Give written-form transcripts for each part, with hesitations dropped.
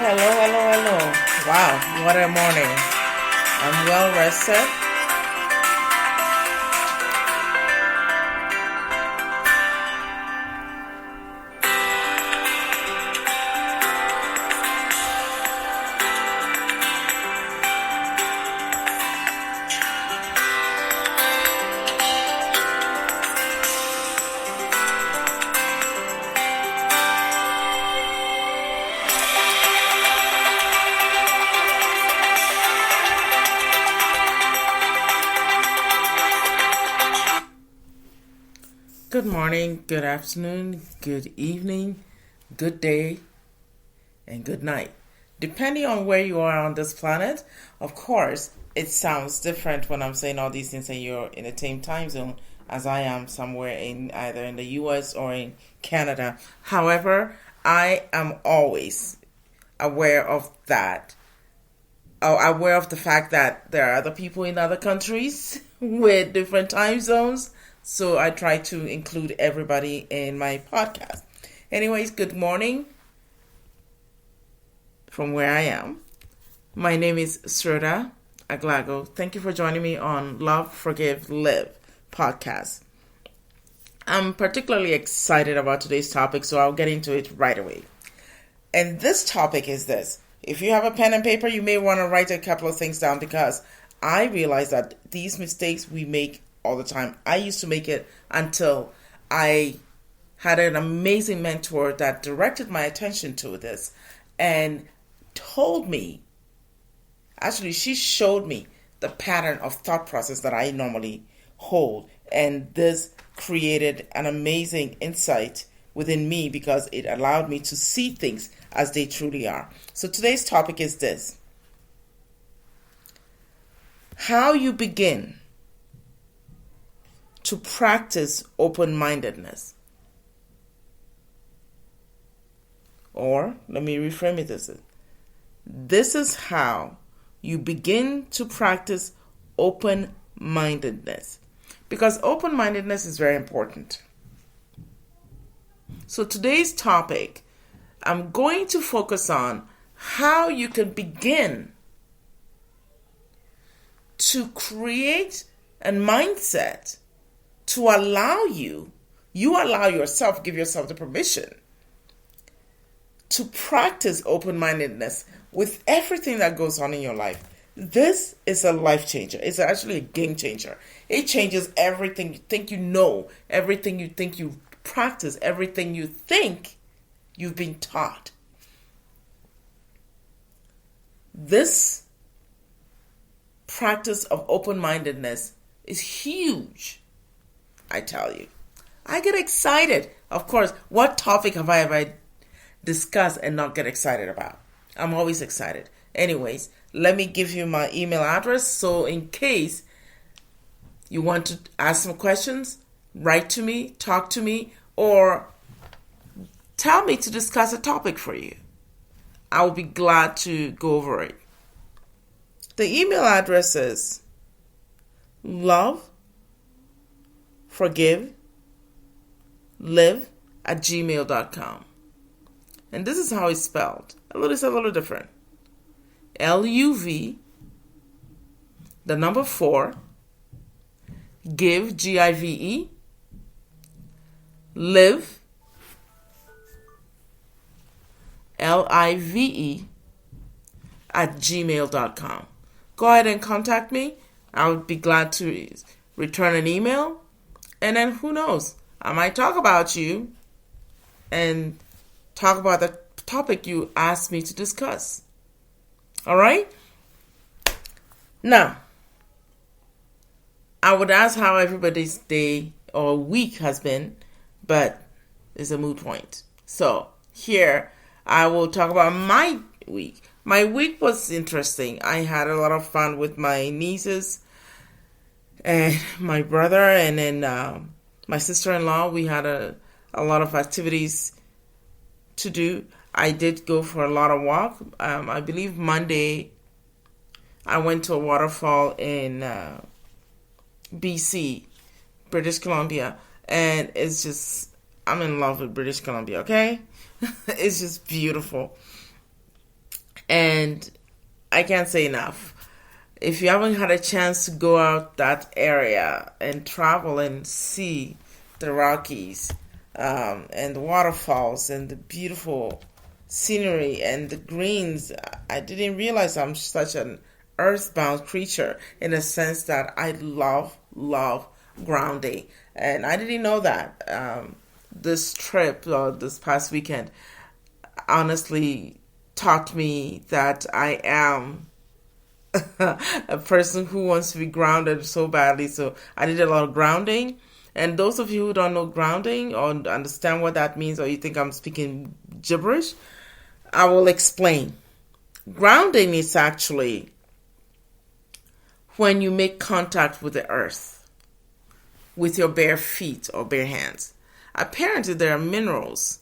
hello. Wow, what a morning. I'm well rested. Good morning, good afternoon, good evening, good day, and good night. Depending on where you are on this planet, of course, it sounds different when I'm saying all these things and you're in the same time zone as I am somewhere in either in the US or in Canada. However, I am always aware of that. Aware of the fact that there are other people in other countries with different time zones. So I try to include everybody in my podcast. Anyways, good morning from where I am. My name is Sreda Aglago. Thank you for joining me on Love, Forgive, Live podcast. I'm particularly excited about today's topic, so I'll get into it right away. And this topic is this. If you have a pen and paper, you may want to write a couple of things down because I realize that these mistakes we make all the time. I used to make it until I had an amazing mentor that directed my attention to this and told me, actually she showed me the pattern of thought process that I normally hold. And this created an amazing insight within me because it allowed me to see things as they truly are. So today's topic is this: how you begin to practice open-mindedness. Or, let me reframe it as this is how you begin to practice open-mindedness. Because open-mindedness is very important. So today's topic, I'm going to focus on how you can begin to create a mindset to allow you allow yourself, give yourself the permission to practice open-mindedness with everything that goes on in your life. This is a life changer. It's actually a game changer. It changes everything you think you know, everything you think you practice, everything you think you've been taught. This practice of open-mindedness is huge. I tell you, I get excited. Of course, what topic have I ever discussed and not get excited about? I'm always excited. Anyways, let me give you my email address. So in case you want to ask some questions, write to me, talk to me, or tell me to discuss a topic for you. I will be glad to go over it. The email address is loveforgivelive@gmail.com. And this is how it's spelled. It's a little different. LUV, the number 4, give, GIVE, live, LIVE, @gmail.com. Go ahead and contact me. I would be glad to return an email. And then who knows? I might talk about you and talk about the topic you asked me to discuss. All right? Now, I would ask how everybody's day or week has been, but it's a moot point. So here, I will talk about my week. My week was interesting. I had a lot of fun with my nieces and my brother, and then my sister-in-law. We had a lot of activities to do. I did go for a lot of walk. I believe Monday I went to a waterfall in BC, British Columbia, and it's just, I'm in love with British Columbia, okay? It's just beautiful. And I can't say enough. If you haven't had a chance to go out that area and travel and see the Rockies, and the waterfalls and the beautiful scenery and the greens, I didn't realize I'm such an earthbound creature in a sense that I love grounding. And I didn't know that. This trip, this past weekend, honestly taught me that I am a person who wants to be grounded so badly. So I did a lot of grounding. And those of you who don't know grounding or understand what that means, or you think I'm speaking gibberish, I will explain. Grounding is actually when you make contact with the earth with your bare feet or bare hands. Apparently, there are minerals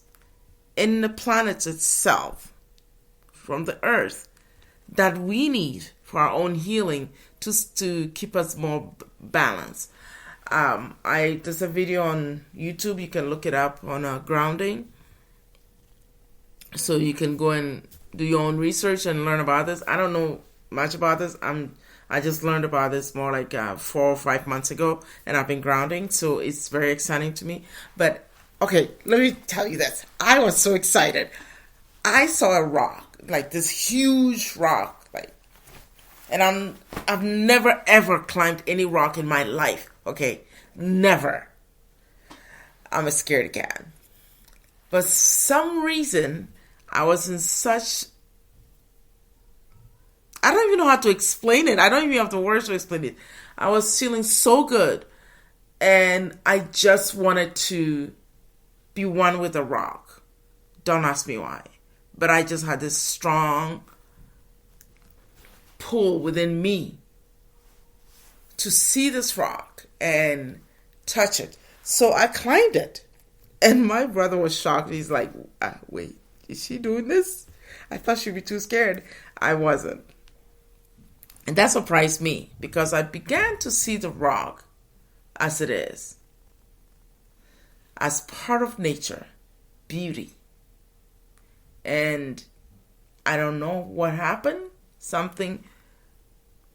in the planet itself from the earth that we need for our own healing to keep us more balanced. There's a video on YouTube. You can look it up on grounding. So you can go and do your own research and learn about this. I don't know much about this. I just learned about this more like 4 or 5 months ago, and I've been grounding, so it's very exciting to me. But okay, let me tell you this. I was so excited. I saw a rock, like this huge rock, and I've never ever climbed any rock in my life. Okay, never. I'm a scaredy cat. But some reason I was in such, I don't even know how to explain it. I don't even have the words to explain it. I was feeling so good, and I just wanted to be one with the rock. Don't ask me why. But I just had this strong pull within me to see this rock and touch it. So I climbed it. And my brother was shocked. He's like, wait, is she doing this? I thought she'd be too scared. I wasn't. And that surprised me because I began to see the rock as it is, as part of nature, beauty. And I don't know what happened. Something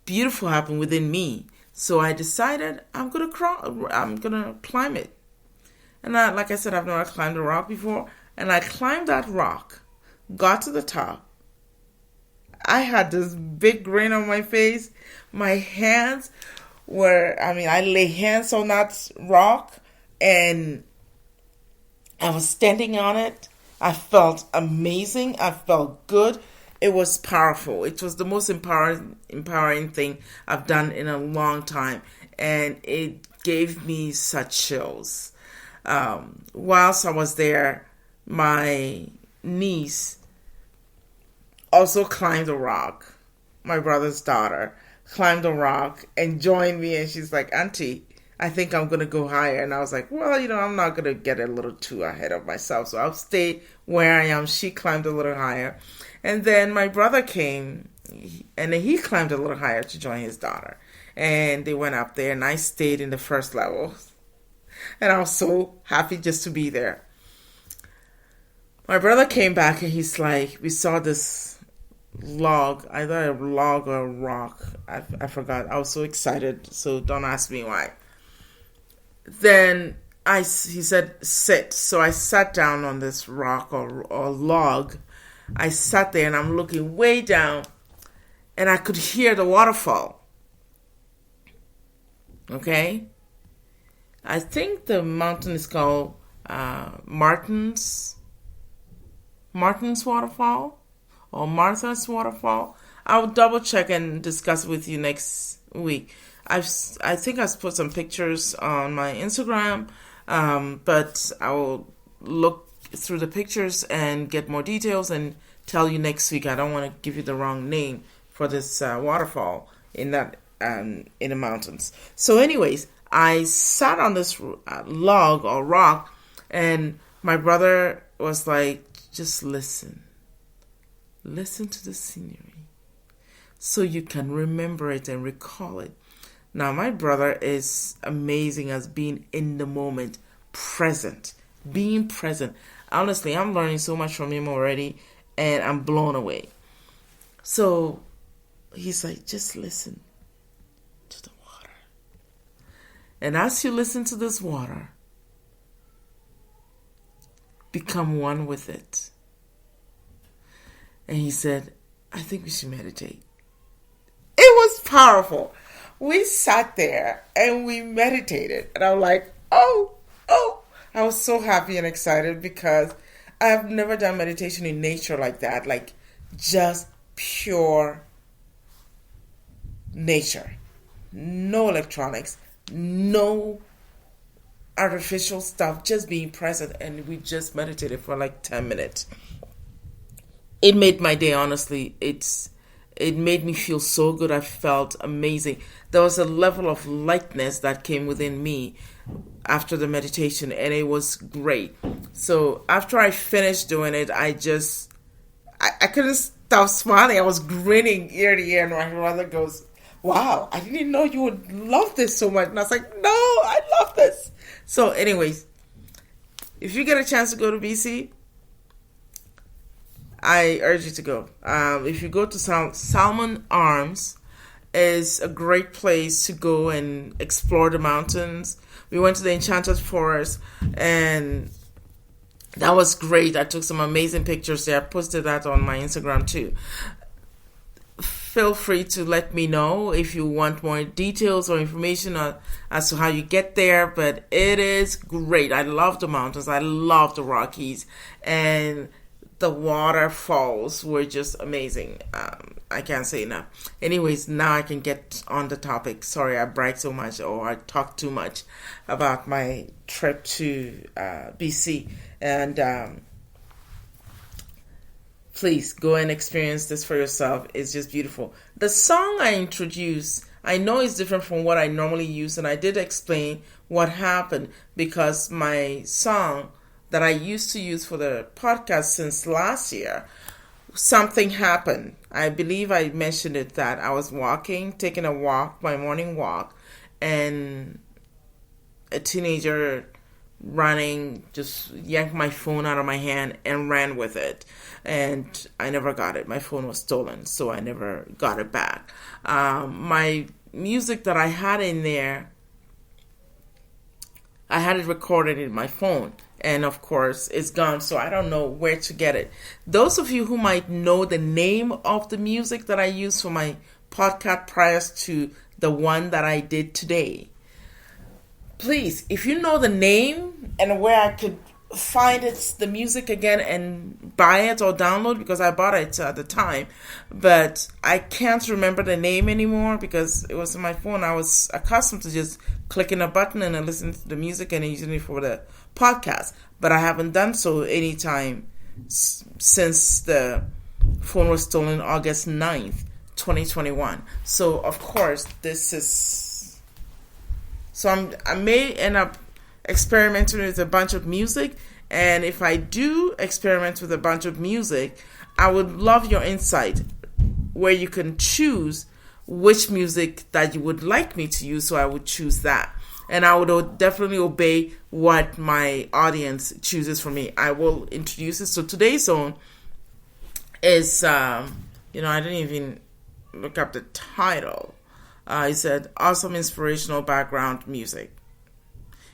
beautiful happened within me. So I decided I'm gonna climb it. And like I said, I've never climbed a rock before. And I climbed that rock, got to the top. I had this big grin on my face. My hands were, I lay hands on that rock and I was standing on it. I felt amazing. I felt good. It was powerful. It was the most empowering thing I've done in a long time. And it gave me such chills. Whilst I was there, my niece also climbed a rock. My brother's daughter climbed a rock and joined me, and she's like, Auntie, I think I'm going to go higher. And I was like, well, I'm not going to get a little too ahead of myself, so I'll stay where I am. She climbed a little higher. And then my brother came, and then he climbed a little higher to join his daughter. And they went up there, and I stayed in the first level. And I was so happy just to be there. My brother came back, and he's like, we saw this log, either a log or a rock. I forgot. I was so excited, so don't ask me why. Then he said, sit. So I sat down on this rock or log. I sat there, and I'm looking way down, and I could hear the waterfall. Okay? I think the mountain is called Martin's Waterfall or Martha's Waterfall. I'll double check and discuss with you next week. I think I've put some pictures on my Instagram, but I will look through the pictures and get more details and tell you next week. I don't want to give you the wrong name for this waterfall in the mountains. So anyways, I sat on this log or rock, and my brother was like, just listen. Listen to the scenery so you can remember it and recall it. Now, my brother is amazing as being in the moment, being present. Honestly, I'm learning so much from him already, and I'm blown away. So he's like, just listen to the water. And as you listen to this water, become one with it. And he said, I think we should meditate. It was powerful. We sat there and we meditated. And I'm like, oh. I was so happy and excited because I've never done meditation in nature like that. Like just pure nature. No electronics. No artificial stuff. Just being present. And we just meditated for like 10 minutes. It made my day, honestly. It made me feel so good. I felt amazing. There was a level of lightness that came within me after the meditation, and it was great. So after I finished doing it, I couldn't stop smiling. I was grinning ear to ear, and my brother goes, wow, I didn't know you would love this so much. And I was like, no, I love this. So anyways, if you get a chance to go to BC, I urge you to go. If you go to Salmon Arms, is a great place to go and explore the mountains. We went to the Enchanted Forest, and that was great. I took some amazing pictures there. I posted that on my Instagram too. Feel free to let me know if you want more details or information as to how you get there, but it is great. I love the mountains. I love the Rockies, and the waterfalls were just amazing. I can't say enough. Anyways, now I can get on the topic. Sorry, I bragged so much or I talked too much about my trip to BC. And please go and experience this for yourself. It's just beautiful. The song I introduced, I know it's different from what I normally use, and I did explain what happened because my song that I used to use for the podcast since last year, something happened. I believe I mentioned it that I was taking a walk, my morning walk, and a teenager running just yanked my phone out of my hand and ran with it. And I never got it. My phone was stolen, so I never got it back. My music that I had in there, I had it recorded in my phone. And of course, it's gone, so I don't know where to get it. Those of you who might know the name of the music that I used for my podcast prior to the one that I did today, please, if you know the name and where I could find the music again and buy it or download, because I bought it at the time, but I can't remember the name anymore because it was on my phone. I was accustomed to just clicking a button and listening to the music and using it for the podcast, but I haven't done so anytime since the phone was stolen August 9th, 2021. So of course I may end up experimenting with a bunch of music, and if I do experiment with a bunch of music, I would love your insight where you can choose which music that you would like me to use, so I would choose that. And I would definitely obey what my audience chooses for me. I will introduce it. So today's song is, I didn't even look up the title. It said, Awesome Inspirational Background Music.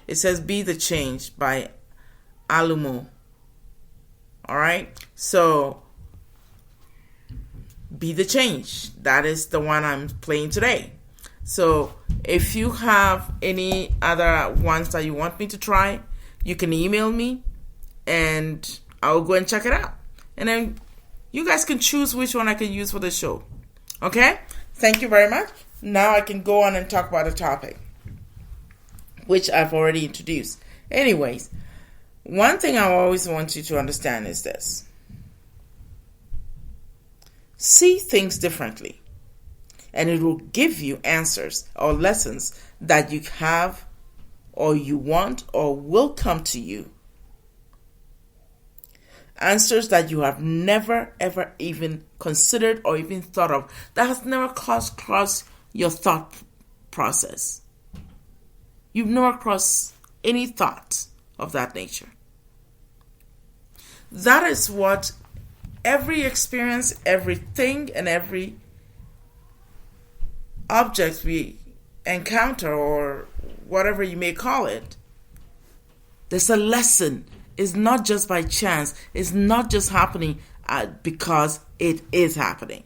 It says, Be the Change by Alumo. All right? So, Be the Change. That is the one I'm playing today. So if you have any other ones that you want me to try, you can email me and I'll go and check it out. And then you guys can choose which one I can use for the show. Okay? Thank you very much. Now I can go on and talk about the topic, which I've already introduced. Anyways, one thing I always want you to understand is this. See things differently. And it will give you answers or lessons that you have or you want or will come to you. Answers that you have never, ever even considered or even thought of. That has never crossed your thought process. You've never crossed any thought of that nature. That is what Every experience, everything, and every object we encounter, or whatever you may call it, there's a lesson. It's not just by chance. It's not just happening because it is happening.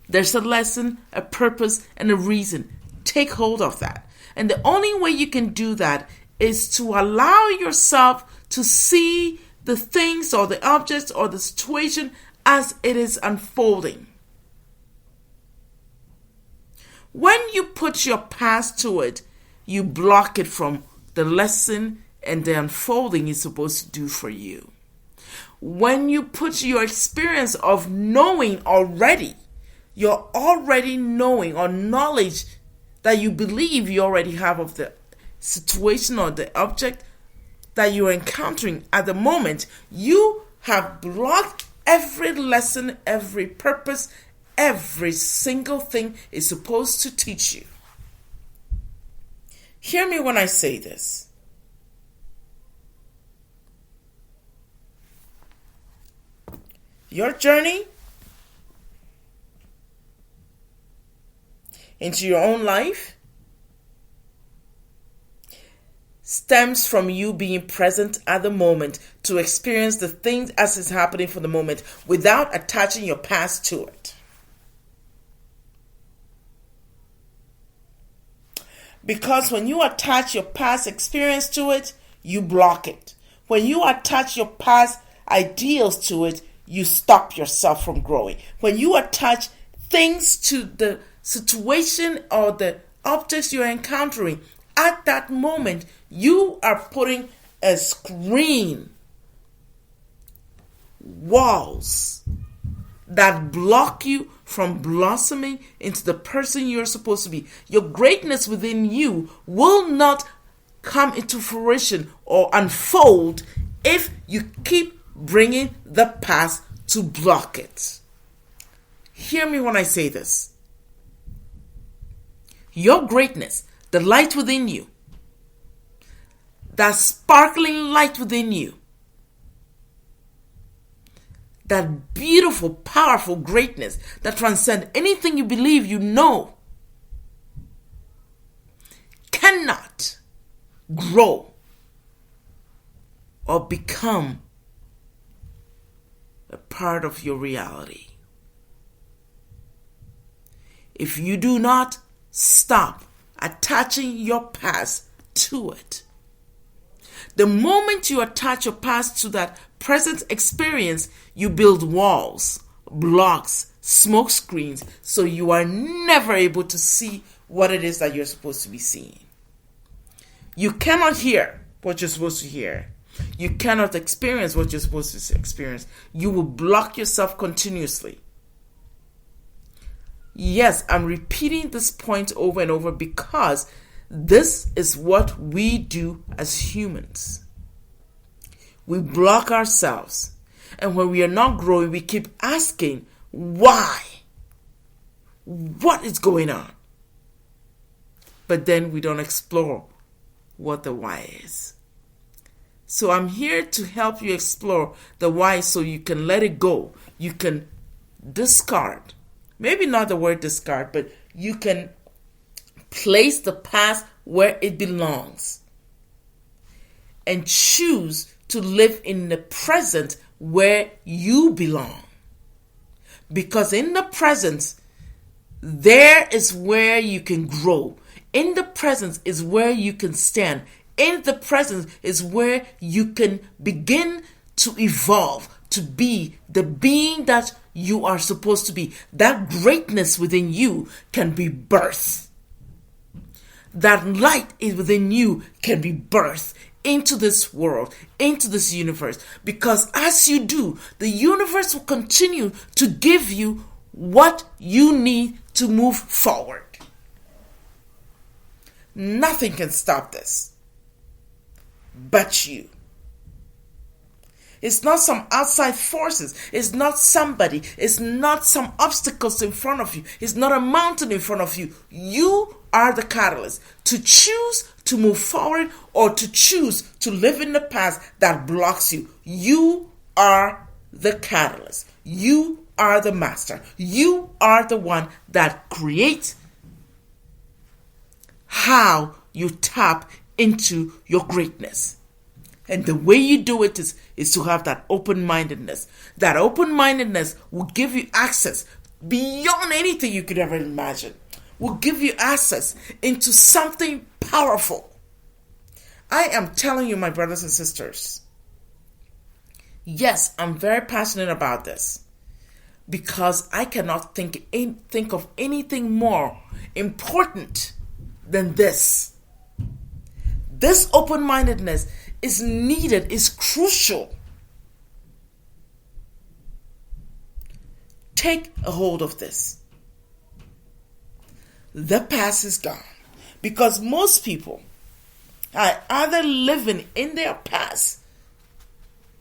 There's a lesson, a purpose, and a reason. Take hold of that. And the only way you can do that is to allow yourself to see the things or the objects or the situation as it is unfolding. When you put your past to it, you block it from the lesson and the unfolding it's supposed to do for you. When you put your experience of knowing already, your already knowing or knowledge that you believe you already have of the situation or the object that you're encountering at the moment, you have blocked every lesson, every purpose, every single thing is supposed to teach you. Hear me when I say this. Your journey into your own life stems from you being present at the moment to experience the things as it's happening for the moment without attaching your past to it. Because when you attach your past experience to it, you block it. When you attach your past ideals to it, you stop yourself from growing. When you attach things to the situation or the objects you're encountering, at that moment, you are putting a screen, walls that block you from blossoming into the person you're supposed to be. Your greatness within you will not come into fruition or unfold if you keep bringing the past to block it. Hear me when I say this. Your greatness, the light within you, that sparkling light within you, that beautiful, powerful greatness that transcends anything you believe you know, cannot grow or become a part of your reality if you do not stop attaching your past to it. The moment you attach your past to that present experience, you build walls, blocks, smoke screens, so you are never able to see what it is that you're supposed to be seeing. You cannot hear what you're supposed to hear. You cannot experience what you're supposed to experience. You will block yourself continuously. Yes, I'm repeating this point over and over because this is what we do as humans. We block ourselves. And when we are not growing, we keep asking, why? What is going on? But then we don't explore what the why is. So I'm here to help you explore the why so you can let it go. You can discard. Maybe not the word discard, but you can place the past where it belongs and choose to live in the present where you belong. Because in the present, there is where you can grow. In the present is where you can stand. In the present is where you can begin to evolve, to be the being that you are supposed to be. That greatness within you can be birthed. That light is within you can be birthed into this world, into this universe. Because as you do, the universe will continue to give you what you need to move forward. Nothing can stop this but you. It's not some outside forces. It's not somebody. It's not some obstacles in front of you. It's not a mountain in front of you. You are the catalyst to choose to move forward or to choose to live in the past that blocks you. You are the catalyst. You are the master. You are the one that creates how you tap into your greatness. And the way you do it is to have that open-mindedness. That open-mindedness will give you access beyond anything you could ever imagine. Will give you access into something powerful. I am telling you, my brothers and sisters, yes, I'm very passionate about this because I cannot think of anything more important than this. This open-mindedness is needed, is crucial. Take a hold of this. The past is gone because most people are either living in their past,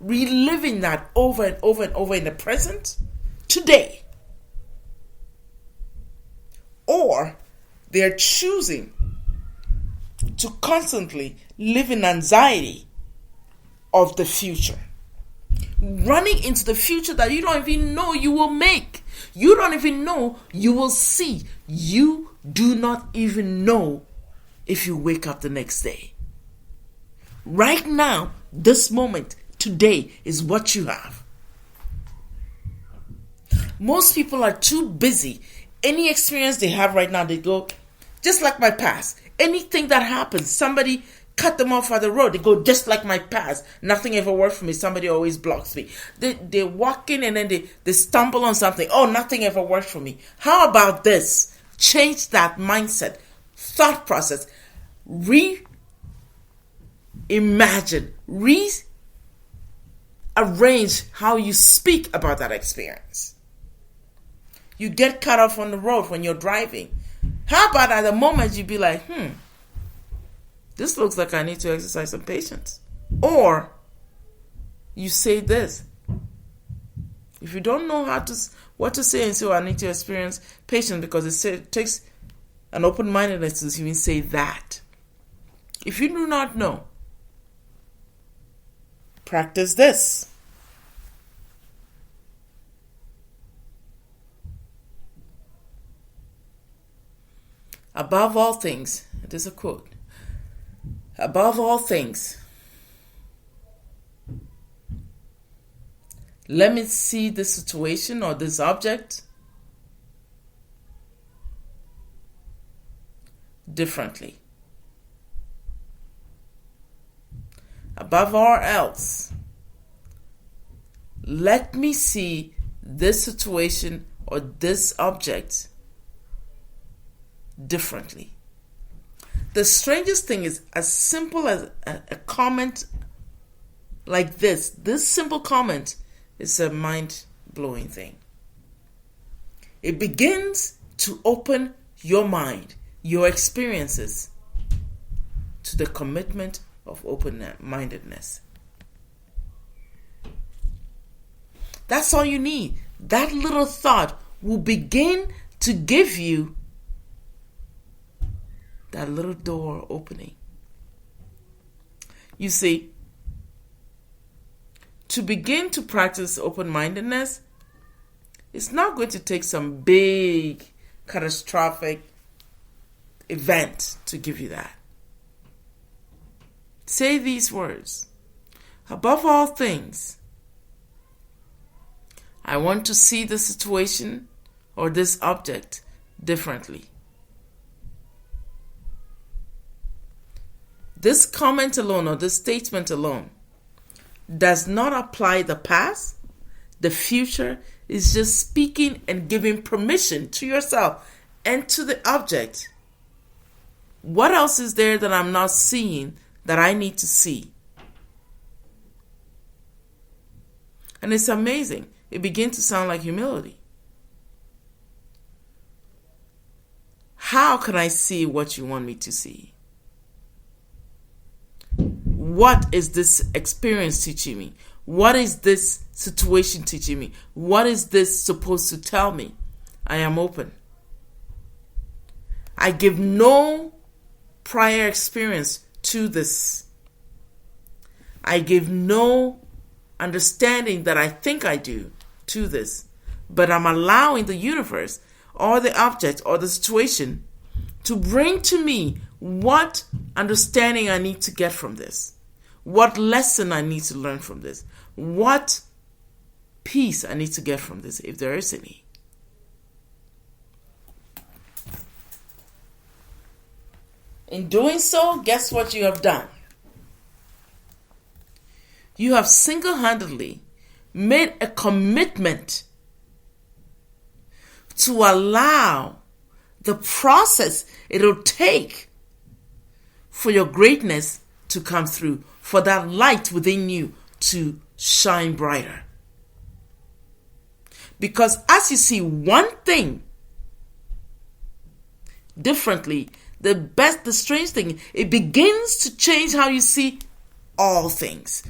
reliving that over and over and over in the present, today, or they're choosing to constantly live in anxiety of the future, running into the future that you don't even know you will make. You don't even know you will see. You do not even know if you wake up the next day. Right now, this moment, today, is what you have. Most people are too busy. Any experience they have right now, they go, just like my past. Anything that happens, somebody cut them off at the road, they go, just like my past. Nothing ever worked for me. Somebody always blocks me. They walk in and then they stumble on something. Oh, nothing ever worked for me. How about this? Change that mindset, thought process. Reimagine, rearrange how you speak about that experience. You get cut off on the road when you're driving. How about at the moment you be like, this looks like I need to exercise some patience. Or you say this. If you don't know what to say and say, I need to experience patience, because it takes an open-mindedness to even say that. If you do not know, practice this. Above all things, it is a quote. Above all things, let me see this situation or this object differently. Above all else, let me see this situation or this object differently. The strangest thing is, as simple as a comment like this simple comment is a mind-blowing thing. It begins to open your mind, your experiences, to the commitment of open-mindedness. That's all you need. That little thought will begin to give you that little door opening. You see, to begin to practice open-mindedness, it's not going to take some big, catastrophic event to give you that. Say these words. Above all things, I want to see the situation or this object differently. This comment alone or this statement alone does not apply the past. The future is just speaking and giving permission to yourself and to the object. What else is there that I'm not seeing that I need to see? And it's amazing. It begins to sound like humility. How can I see what you want me to see? What is this experience teaching me? What is this situation teaching me? What is this supposed to tell me? I am open. I give no prior experience to this. I give no understanding that I think I do to this, but I'm allowing the universe or the object or the situation to bring to me what understanding I need to get from this, what lesson I need to learn from this, what peace I need to get from this, if there is any. In doing so, guess what you have done? You have single-handedly made a commitment to allow the process it'll take for your greatness to come through, for that light within you to shine brighter. Because as you see one thing differently, the strange thing, it begins to change how you see all things,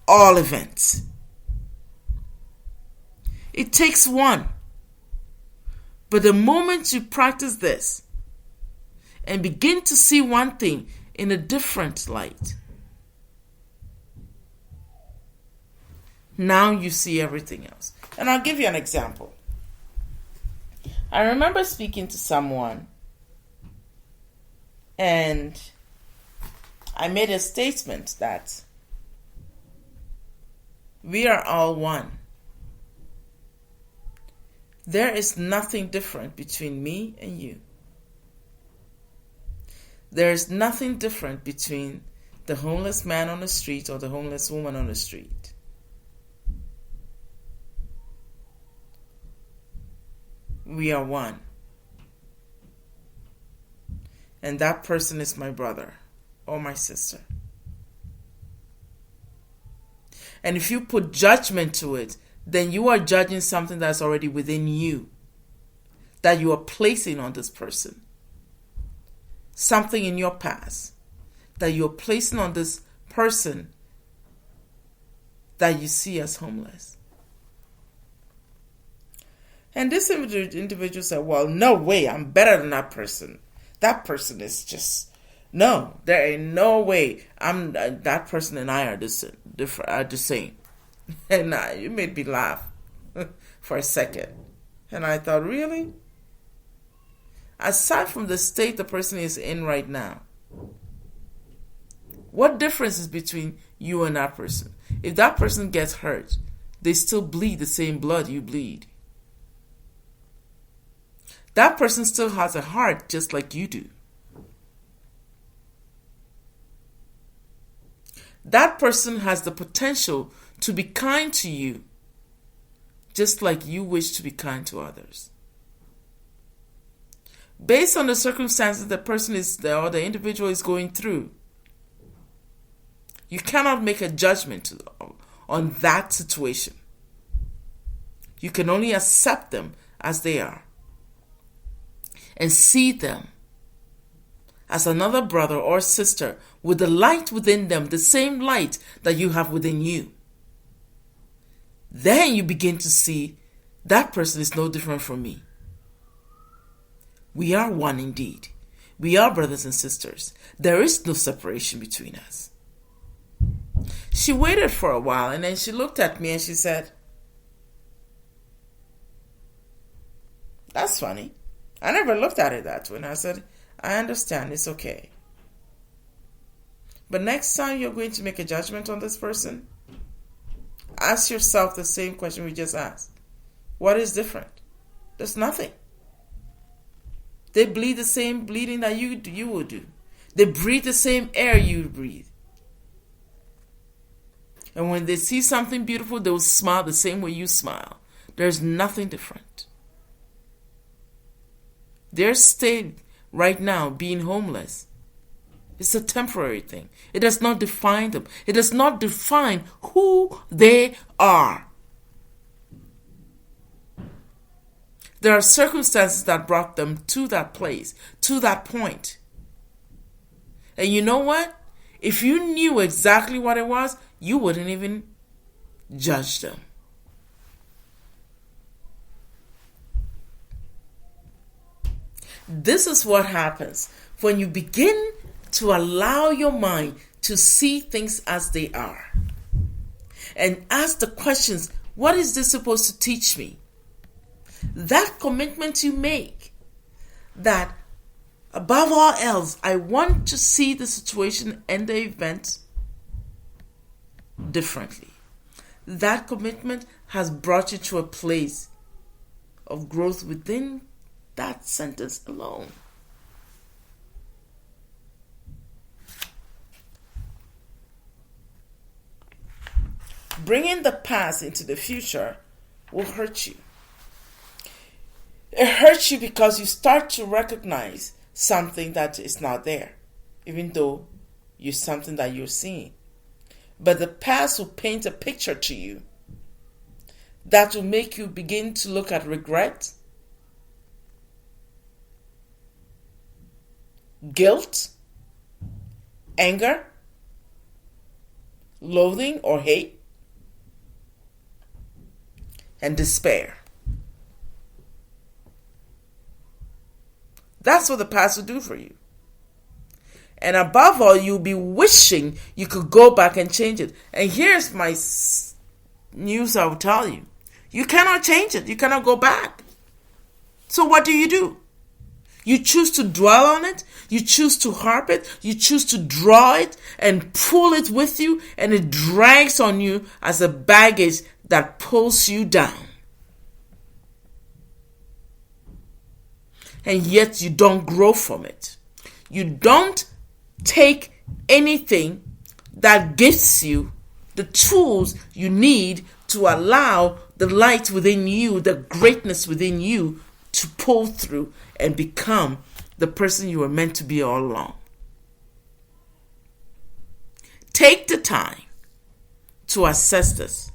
all events. It takes one. But the moment you practice this and begin to see one thing in a different light, now you see everything else. And I'll give you an example. I remember speaking to someone, and I made a statement that we are all one. There is nothing different between me and you. There is nothing different between the homeless man on the street or the homeless woman on the street. We are one. And that person is my brother or my sister. And if you put judgment to it, then you are judging something that's already within you, that you are placing on this person. Something in your past that you're placing on this person that you see as homeless. And this individual said, well, no way, I'm better than that person. That person is just, no, there ain't no way. That person and I are the same. And you made me laugh for a second. And I thought, really? Aside from the state the person is in right now, what difference is between you and that person? If that person gets hurt, they still bleed the same blood you bleed. That person still has a heart just like you do. That person has the potential to be kind to you, just like you wish to be kind to others. Based on the circumstances the person is there or the individual is going through, you cannot make a judgment on that situation. You can only accept them as they are and see them as another brother or sister with the light within them, the same light that you have within you. Then you begin to see that person is no different from me. We are one indeed. We are brothers and sisters. There is no separation between us. She waited for a while and then she looked at me and she said, that's funny. I never looked at it that way. And I said, I understand, it's okay. But next time you're going to make a judgment on this person, ask yourself the same question we just asked. What is different? There's nothing. They bleed the same bleeding that you would do. They breathe the same air you breathe. And when they see something beautiful, they will smile the same way you smile. There's nothing different. Their state right now, being homeless, it's a temporary thing. It does not define them. It does not define who they are. There are circumstances that brought them to that place, to that point. And you know what? If you knew exactly what it was, you wouldn't even judge them. This is what happens when you begin to allow your mind to see things as they are. and ask the questions, what is this supposed to teach me? That commitment you make, that above all else, I want to see the situation and the event differently. That commitment has brought you to a place of growth within that sentence alone. Bringing the past into the future will hurt you. It hurts you because you start to recognize something that is not there, even though you're something that you're seeing. But the past will paint a picture to you that will make you begin to look at regret, guilt, anger, loathing or hate, and despair. That's what the past will do for you. And above all, you'll be wishing you could go back and change it. And here's my news I will tell you. You cannot change it. You cannot go back. So what do? You choose to dwell on it. You choose to harp it. You choose to draw it and pull it with you. And it drags on you as a baggage that pulls you down. And yet you don't grow from it. You don't take anything that gives you the tools you need to allow the light within you, the greatness within you, to pull through and become the person you were meant to be all along. Take the time to assess this.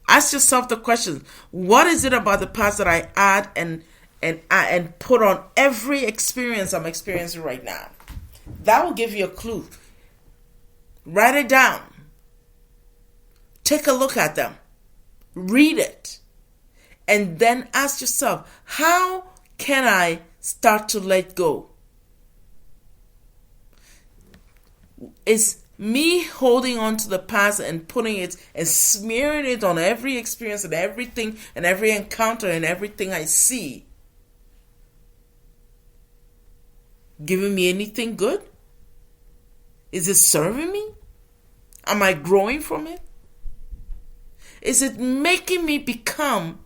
Ask yourself the question, what is it about the past that I add and put on every experience I'm experiencing right now? That will give you a clue. Write it down. Take a look at them. Read it. And then ask yourself, how can I start to let go? Is me holding on to the past and putting it and smearing it on every experience and everything and every encounter and everything I see giving me anything good? Is it serving me? Am I growing from it? Is it making me become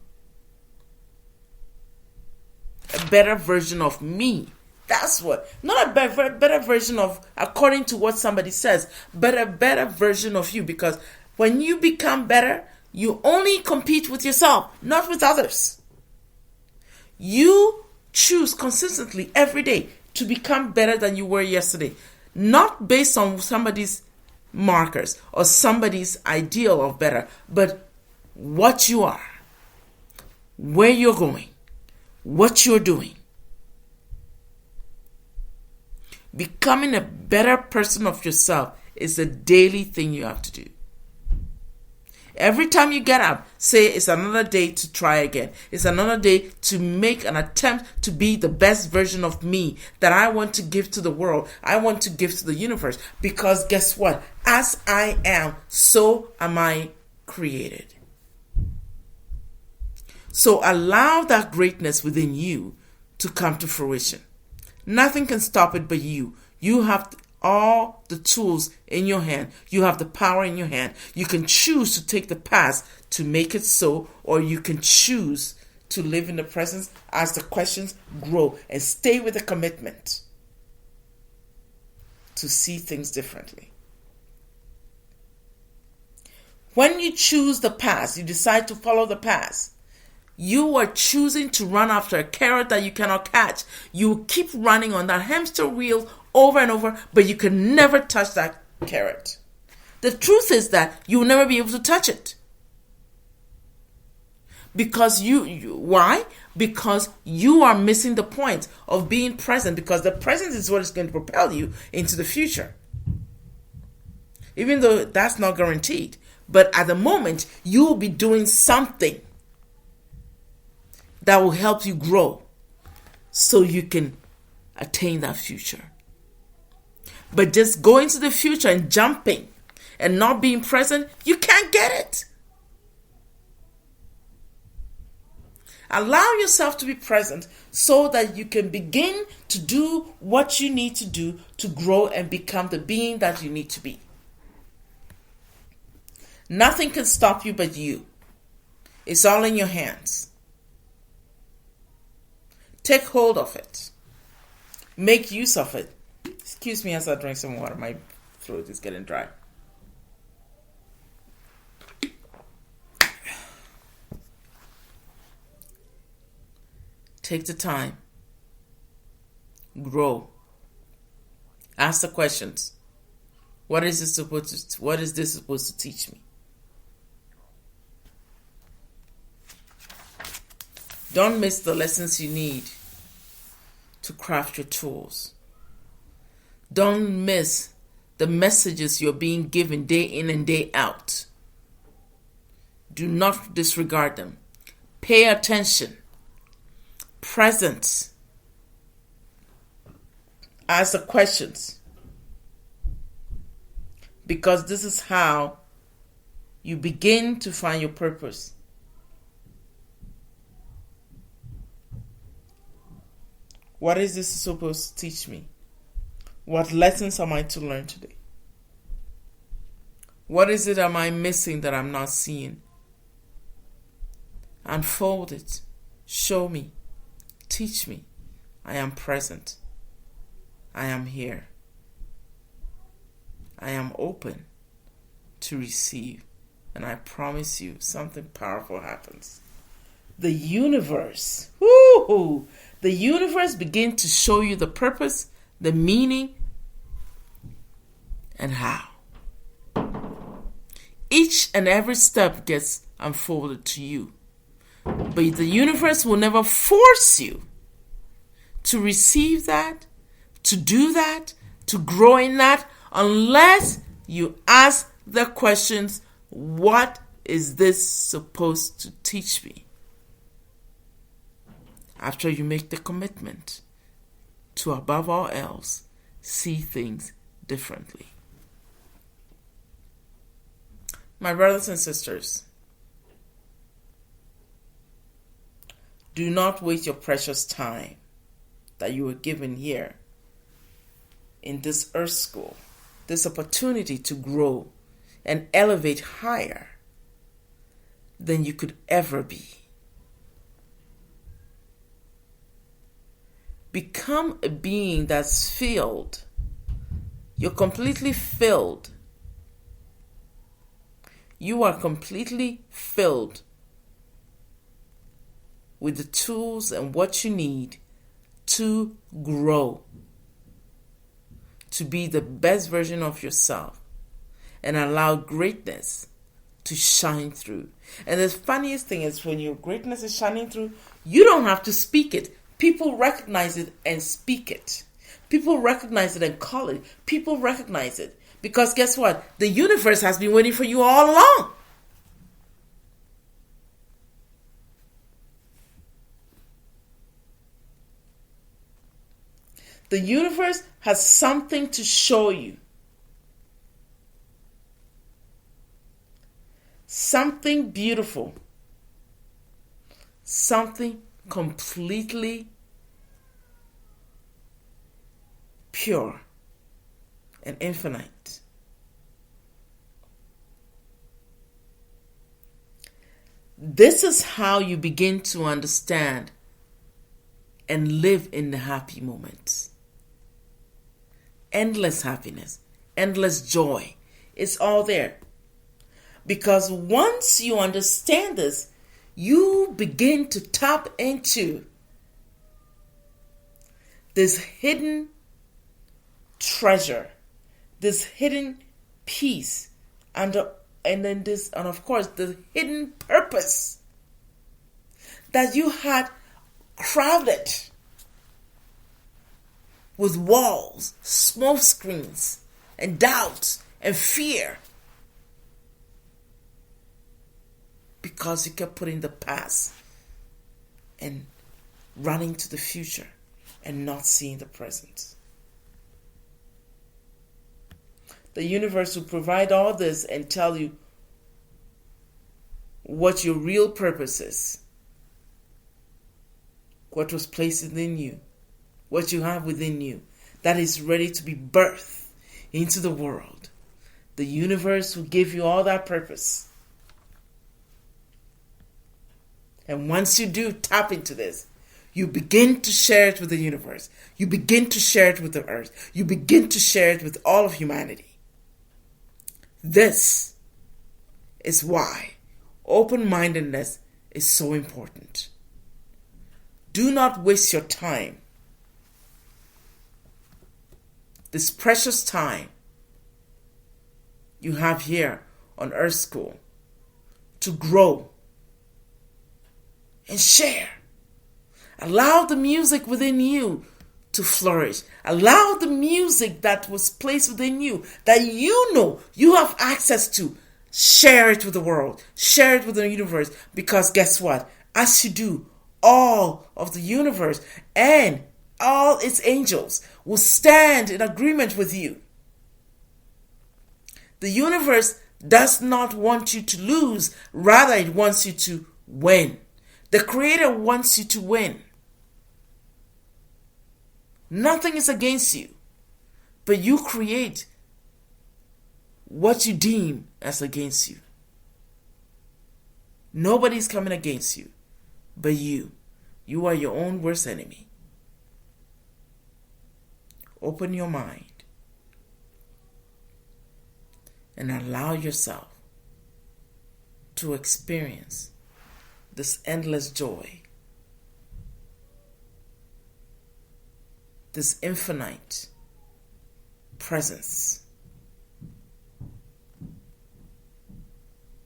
a better version of me? That's what. Not a better version of according to what somebody says, but a better version of you. Because when you become better, you only compete with yourself, not with others. You choose consistently every day to become better than you were yesterday. Not based on somebody's markers or somebody's ideal of better, but what you are, where you're going, what you're doing. Becoming a better person of yourself is a daily thing you have to do. Every time you get up, say it's another day to try again. It's another day to make an attempt to be the best version of me that I want to give to the world. I want to give to the universe. Because guess what? As I am, so am I created. So allow that greatness within you to come to fruition. Nothing can stop it but you. You have all the tools in your hand. You have the power in your hand. You can choose to take the past to make it so, or you can choose to live in the present as the questions grow and stay with the commitment to see things differently. When you choose the past, you decide to follow the past, you are choosing to run after a carrot that you cannot catch. You keep running on that hamster wheel over and over, but you can never touch that carrot. The truth is that you will never be able to touch it. Because why? Because you are missing the point of being present, because the present is what is going to propel you into the future. Even though that's not guaranteed. But at the moment, you will be doing something that will help you grow so you can attain that future. But just going to the future and jumping and not being present, you can't get it. Allow yourself to be present so that you can begin to do what you need to do to grow and become the being that you need to be. Nothing can stop you but you. It's all in your hands. Take hold of it. Make use of it. Excuse me as I drink some water. My throat is getting dry. Take the time. Grow. Ask the questions. What is this supposed to teach me? Don't miss the lessons you need to craft your tools. Don't miss the messages you're being given day in and day out. Do not disregard them. Pay attention. Present. Ask the questions. Because this is how you begin to find your purpose. What is this supposed to teach me? What lessons am I to learn today? What is it am I missing that I'm not seeing? Unfold it. Show me. Teach me. I am present. I am here. I am open to receive. And I promise you, something powerful happens. The universe, the universe begins to show you the purpose, the meaning, and how. Each and every step gets unfolded to you. But the universe will never force you to receive that, to do that, to grow in that, unless you ask the questions, what is this supposed to teach me? After you make the commitment to, above all else, see things differently. My brothers and sisters, do not waste your precious time that you were given here in this earth school, this opportunity to grow and elevate higher than you could ever be. Become a being that's filled. You're completely filled. You are completely filled with the tools and what you need to grow, to be the best version of yourself and allow greatness to shine through. And the funniest thing is when your greatness is shining through, you don't have to speak it. People recognize it and speak it. People recognize it and call it. People recognize it. Because guess what? The universe has been waiting for you all along. The universe has something to show you. Something beautiful. Something completely pure and infinite. This is how you begin to understand and live in the happy moments. Endless happiness, endless joy. It's all there. Because once you understand this, you begin to tap into this hidden treasure, this hidden peace, and of course the hidden purpose that you had crowded with walls, smoke screens, and doubts and fear. Because you kept putting the past and running to the future and not seeing the present. The universe will provide all this and tell you what your real purpose is. what was placed within you, what you have within you, that is ready to be birthed into the world. The universe will give you all that purpose. And once you do tap into this, you begin to share it with the universe. You begin to share it with the earth. You begin to share it with all of humanity. This is why open-mindedness is so important. Do not waste your time. This precious time you have here on Earth School to grow and share. Allow the music within you to flourish. Allow the music that was placed within you, that you know you have access to, share it with the world. Share it with the universe. Because guess what? As you do, all of the universe and all its angels will stand in agreement with you. The universe does not want you to lose. Rather, it wants you to win. The Creator wants you to win. Nothing is against you, but you create what you deem as against you. Nobody's coming against you, but you. You are your own worst enemy. Open your mind and allow yourself to experience this endless joy, this infinite presence,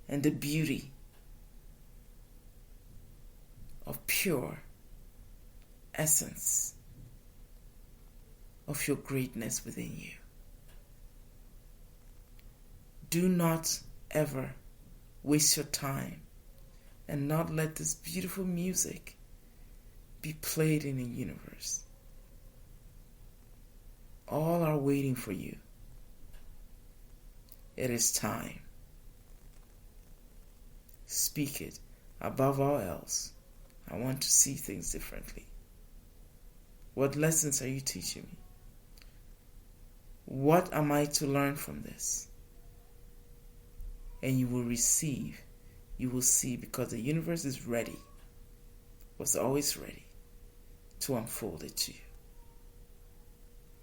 and the beauty of pure essence of your greatness within you. Do not ever waste your time and not let this beautiful music be played in the universe. All are waiting for you. It is time. Speak it. Above all else, I want to see things differently. What lessons are you teaching me? What am I to learn from this? And you will receive. You will see, because the universe is ready, was always ready to unfold it to you.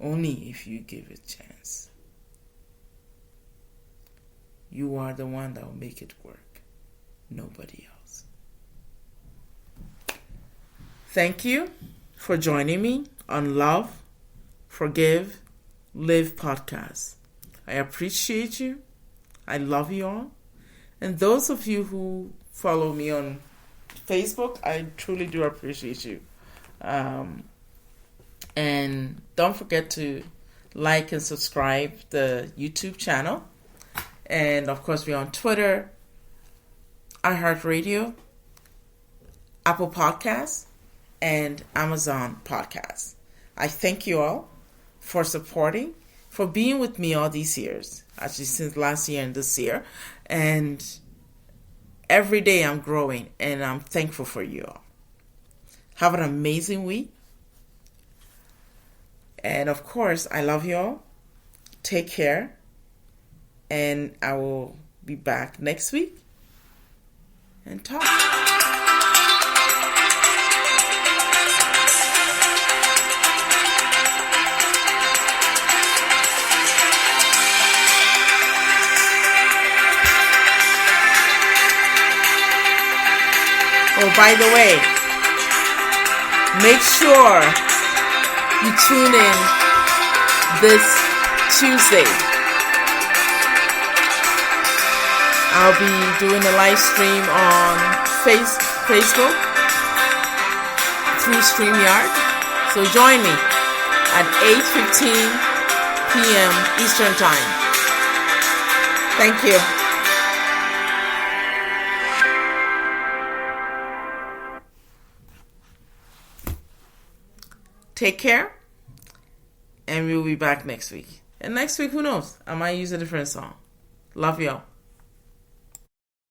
Only if you give it a chance. You are the one that will make it work. Nobody else. Thank you for joining me on Love, Forgive, Live podcast. I appreciate you. I love you all. And those of you who follow me on Facebook, I truly do appreciate you. And don't forget to like and subscribe the YouTube channel. And of course, we're on Twitter, iHeartRadio, Apple Podcasts, and Amazon Podcasts. I thank you all for supporting, for being with me all these years, actually since last year and this year. And every day I'm growing, and I'm thankful for you all. Have an amazing week. And of course, I love you all. Take care. And I will be back next week and talk. Oh, by the way, make sure you tune in this Tuesday. I'll be doing a live stream on Facebook through StreamYard. So join me at 8:15 p.m. Eastern Time. Thank you. Take care, and we'll be back next week. And next week, who knows? I might use a different song. Love y'all.